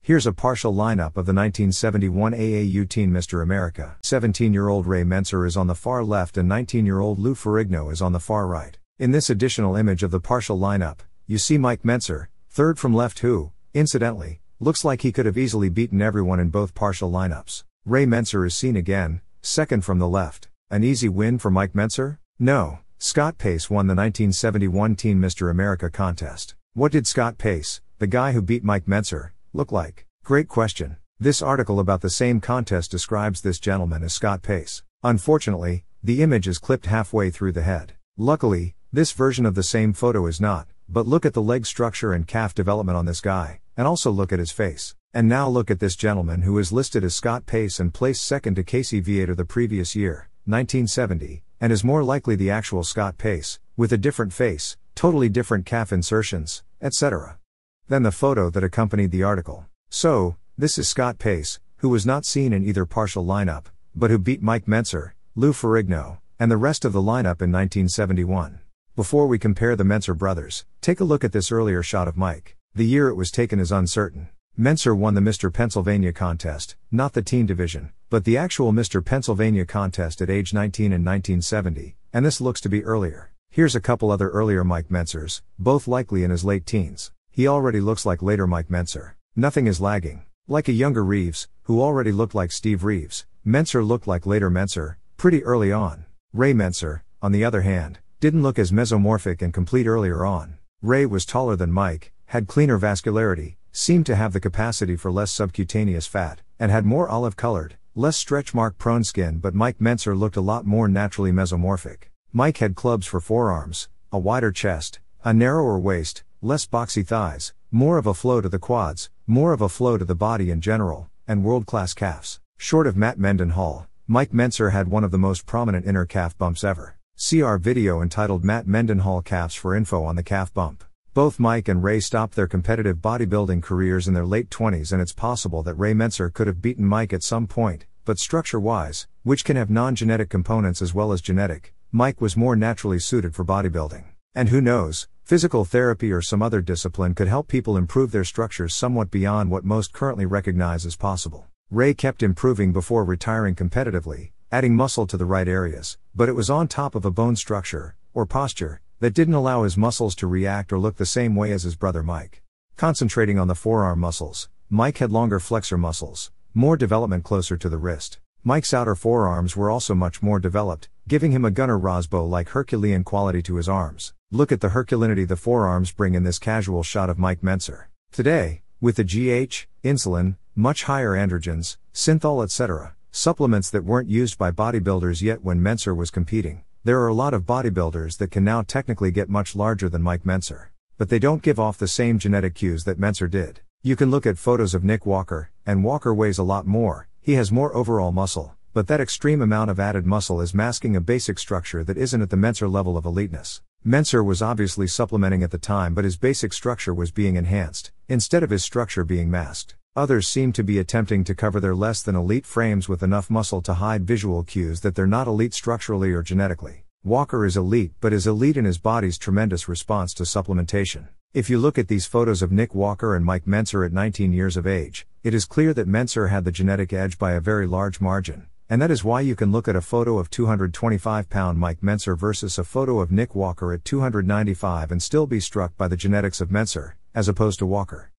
Here's a partial lineup of the 1971 AAU Team Mr. America. 17-year-old Ray Mentzer is on the far left and 19-year-old Lou Ferrigno is on the far right. In this additional image of the partial lineup, you see Mike Mentzer, third from left who, incidentally, looks like he could have easily beaten everyone in both partial lineups. Ray Mentzer is seen again, second from the left. An easy win for Mike Mentzer? No. Scott Pace won the 1971 Team Mr. America contest. What did Scott Pace, the guy who beat Mike Mentzer, look like? Great question. This article about the same contest describes this gentleman as Scott Pace. Unfortunately, the image is clipped halfway through the head. Luckily, this version of the same photo is not, but look at the leg structure and calf development on this guy, and also look at his face. And now look at this gentleman who is listed as Scott Pace and placed second to Casey Viator the previous year, 1970, and is more likely the actual Scott Pace, with a different face, totally different calf insertions, etc. than the photo that accompanied the article. So, this is Scott Pace, who was not seen in either partial lineup, but who beat Mike Mentzer, Lou Ferrigno, and the rest of the lineup in 1971. Before we compare the Mentzer brothers, take a look at this earlier shot of Mike. The year it was taken is uncertain. Mentzer won the Mr. Pennsylvania contest, not the teen division, but the actual Mr. Pennsylvania contest at age 19 in 1970, and this looks to be earlier. Here's a couple other earlier Mike Mentzers, both likely in his late teens. He already looks like later Mike Mentzer. Nothing is lagging. Like a younger Reeves, who already looked like Steve Reeves, Mentzer looked like later Mentzer, pretty early on. Ray Mentzer, on the other hand, didn't look as mesomorphic and complete earlier on. Ray was taller than Mike, had cleaner vascularity, seemed to have the capacity for less subcutaneous fat, and had more olive-colored, less stretch mark-prone skin, but Mike Mentzer looked a lot more naturally mesomorphic. Mike had clubs for forearms, a wider chest, a narrower waist, less boxy thighs, more of a flow to the quads, more of a flow to the body in general, and world-class calves. Short of Matt Mendenhall, Mike Mentzer had one of the most prominent inner calf bumps ever. See our video entitled Matt Mendenhall Calves for info on the calf bump. Both Mike and Ray stopped their competitive bodybuilding careers in their late 20s, and it's possible that Ray Mentzer could have beaten Mike at some point, but structure-wise, which can have non-genetic components as well as genetic, Mike was more naturally suited for bodybuilding. And who knows, physical therapy or some other discipline could help people improve their structures somewhat beyond what most currently recognize as possible. Ray kept improving before retiring competitively, adding muscle to the right areas, but it was on top of a bone structure, or posture, that didn't allow his muscles to react or look the same way as his brother Mike. Concentrating on the forearm muscles, Mike had longer flexor muscles, more development closer to the wrist. Mike's outer forearms were also much more developed, giving him a Gunnar Rosbo-like Herculean quality to his arms. Look at the Herculinity the forearms bring in this casual shot of Mike Mentzer. Today, with the GH, insulin, much higher androgens, synthol etc., supplements that weren't used by bodybuilders yet when Mentzer was competing, there are a lot of bodybuilders that can now technically get much larger than Mike Mentzer. But they don't give off the same genetic cues that Mentzer did. You can look at photos of Nick Walker, and Walker weighs a lot more, he has more overall muscle, but that extreme amount of added muscle is masking a basic structure that isn't at the Mentzer level of eliteness. Mentzer was obviously supplementing at the time, but his basic structure was being enhanced, instead of his structure being masked. Others seem to be attempting to cover their less than elite frames with enough muscle to hide visual cues that they're not elite structurally or genetically. Walker is elite, but is elite in his body's tremendous response to supplementation. If you look at these photos of Nick Walker and Mike Mentzer at 19 years of age, it is clear that Mentzer had the genetic edge by a very large margin, and that is why you can look at a photo of 225-pound Mike Mentzer versus a photo of Nick Walker at 295 and still be struck by the genetics of Mentzer, as opposed to Walker.